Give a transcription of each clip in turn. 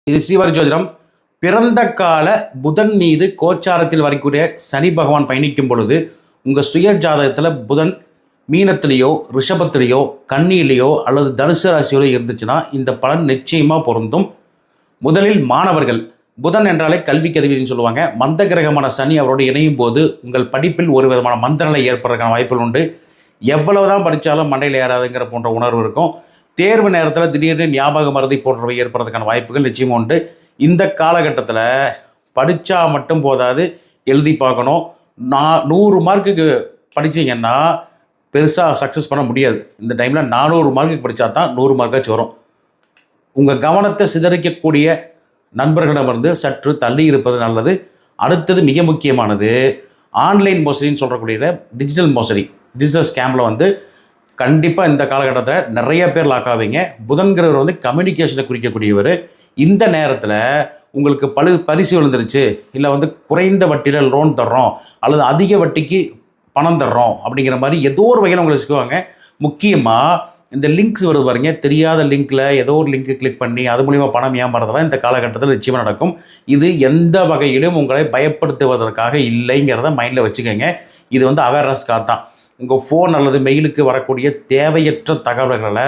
இது ஸ்ரீவாரி ஜோதிடம். பிறந்த கால புதன் மீது கோச்சாரத்தில் வரக்கூடிய சனி பகவான் பயணிக்கும் பொழுது உங்கள் சுய ஜாதகத்தில் புதன் மீனத்திலேயோ ரிஷபத்திலேயோ கன்னியிலேயோ அல்லது தனுசு ராசியிலோ இருந்துச்சுன்னா இந்த பலன் நிச்சயமாக பொருந்தும். முதலில் மாணவர்கள், புதன் என்றாலே கல்விக்கு அதிபதினு சொல்லுவாங்க. மந்த கிரகமான சனி அவரோடு இணையும் போது உங்கள் படிப்பில் ஒரு விதமான மந்தநிலை ஏற்படுறதுக்கான வாய்ப்புகள் உண்டு. எவ்வளவுதான் படித்தாலும் மண்டையில் ஏறாதுங்கிற போன்ற உணர்வு இருக்கும். தேர்வு நேரத்தில் திடீர்னு ஞாபக மறதி போன்றவை ஏற்படுறதுக்கான வாய்ப்புகள் நிச்சயமாக உண்டு. இந்த காலகட்டத்தில் படித்தா மட்டும் போதாது, எழுதி பார்க்கணும். 100 மார்க்குக்கு படித்தீங்கன்னா பெருசாக சக்ஸஸ் பண்ண முடியாது. இந்த டைமில் 400 மார்க்குக்கு படித்தா தான் 100 மார்க்காச்சும் வரும். உங்கள் கவனத்தை சிதறிக்கக்கூடிய நண்பர்களிடமிருந்து சற்று தள்ளி இருப்பது நல்லது. அடுத்தது மிக முக்கியமானது, ஆன்லைன் மோசடின்னு சொல்கிறக்கூடிய டிஜிட்டல் மோசடி, டிஜிட்டல் ஸ்கேமில் கண்டிப்பாக இந்த காலகட்டத்தில் நிறைய பேர் லாக் ஆவீங்க. புதன்கிறவர் கம்யூனிகேஷனை குறிக்கக்கூடியவர். இந்த நேரத்தில் உங்களுக்கு பரிசு விழுந்துருச்சு, இல்லை குறைந்த வட்டியில் லோன் தர்றோம் அல்லது அதிக வட்டிக்கு பணம் தர்றோம் அப்படிங்கிற மாதிரி ஏதோ ஒரு வகையில் உங்களை வச்சுக்குவாங்க. முக்கியமாக இந்த லிங்க்ஸ் வருது பாருங்க, தெரியாத லிங்க்கில் ஏதோ ஒரு லிங்க்கு கிளிக் பண்ணி அது மூலிமா பணம் ஏமாறதெல்லாம் இந்த காலகட்டத்தில் நிச்சயமாக நடக்கும். இது எந்த வகையிலும் உங்களை பயப்படுத்துவதற்காக இல்லைங்கிறத மைண்டில் வச்சுக்கோங்க. இது அவேர்னஸ்க்காக தான். உங்கள் ஃபோன் அல்லது மெயிலுக்கு வரக்கூடிய தேவையற்ற தகவல்களை,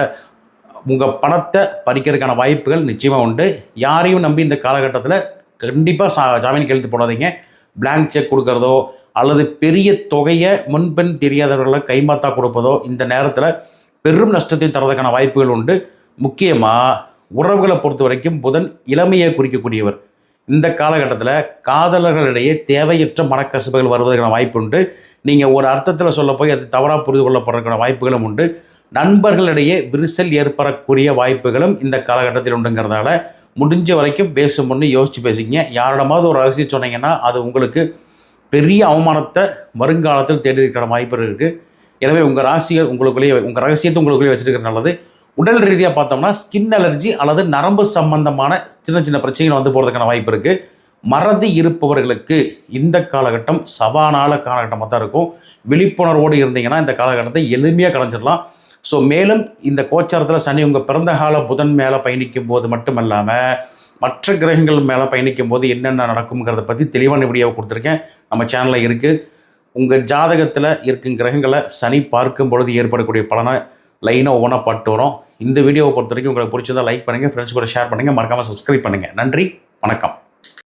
உங்கள் பணத்தை பறிக்கிறதுக்கான வாய்ப்புகள் நிச்சயமாக உண்டு. யாரையும் நம்பி இந்த காலகட்டத்தில் கண்டிப்பாக ஜாமீன் கையெழுத்து போடாதீங்க. பிளாங்க் செக் கொடுக்குறதோ அல்லது பெரிய தொகையை முன்பின் தெரியாதவர்களை கைமாத்தா கொடுப்பதோ இந்த நேரத்தில் பெரும் நஷ்டத்தை தரதுக்கான வாய்ப்புகள் உண்டு. முக்கியமாக உறவுகளை பொறுத்த வரைக்கும் புதன் இளமையை குறிக்கக்கூடியவர். இந்த காலகட்டத்தில் காதலர்களிடையே தேவையற்ற மனக்கசப்புகள் வருவதற்கான வாய்ப்பு உண்டு. நீங்கள் ஒரு அர்த்தத்தில் சொல்ல போய் அது தவறாக புரிந்து கொள்ளப்படுறதுக்கான வாய்ப்புகளும் உண்டு. நண்பர்களிடையே விரிசல் ஏற்படக்கூடிய வாய்ப்புகளும் இந்த காலகட்டத்தில் உண்டுங்கிறதால முடிஞ்ச வரைக்கும் பேசும் முன்னு யோசித்து பேசிக்கிங்க. யாரிடமாவது ஒரு ரகசியம் சொன்னீங்கன்னா அது உங்களுக்கு பெரிய அவமானத்தை வருங்காலத்தில் தேடிக்கிற வாய்ப்பு இருக்குது. எனவே உங்கள் ராசிகள் உங்களுக்குள்ளேயே, உங்கள் ரகசியத்தை உங்களுக்குள்ளேயே வச்சுருக்கிற நல்லது. உடல் ரீதியாக பார்த்தோம்னா ஸ்கின் அலர்ஜி அல்லது நரம்பு சம்பந்தமான சின்ன சின்ன பிரச்சனைகள் போகிறதுக்கான வாய்ப்பு இருக்குது. மறதி இருப்பவர்களுக்கு இந்த காலகட்டம் சவாலான காலகட்டமாக தான் இருக்கும். விழிப்புணர்வோடு இருந்தீங்கன்னா இந்த காலகட்டத்தை எளிமையாக கலைஞ்சிடலாம். ஸோ மேலும் இந்த கோச்சாரத்தில் சனி உங்கள் பிறந்த கால புதன் மேலே பயணிக்கும் போது மட்டுமல்லாமல் மற்ற கிரகங்கள் மேலே பயணிக்கும் போது என்னென்ன நடக்குங்கிறத பற்றி தெளிவான வீடியோவை கொடுத்துருக்கேன். நம்ம சேனலில் இருக்குது. உங்கள் ஜாதகத்தில் இருக்கும் கிரகங்களை சனி பார்க்கும் பொழுது ஏற்படக்கூடிய பலனை லைனாக ஒவ்வொன்றா பாட்டு வரும். இந்த வீடியோவை பொறுத்த வரைக்கும் உங்களுக்கு பிடிச்சதா லைக் பண்ணுங்கள், ஃப்ரெண்ட்ஸ் கூட ஷேர் பண்ணுங்கள், மறக்காமல் சப்ஸ்கிரைப் பண்ணுங்கள். நன்றி, வணக்கம்.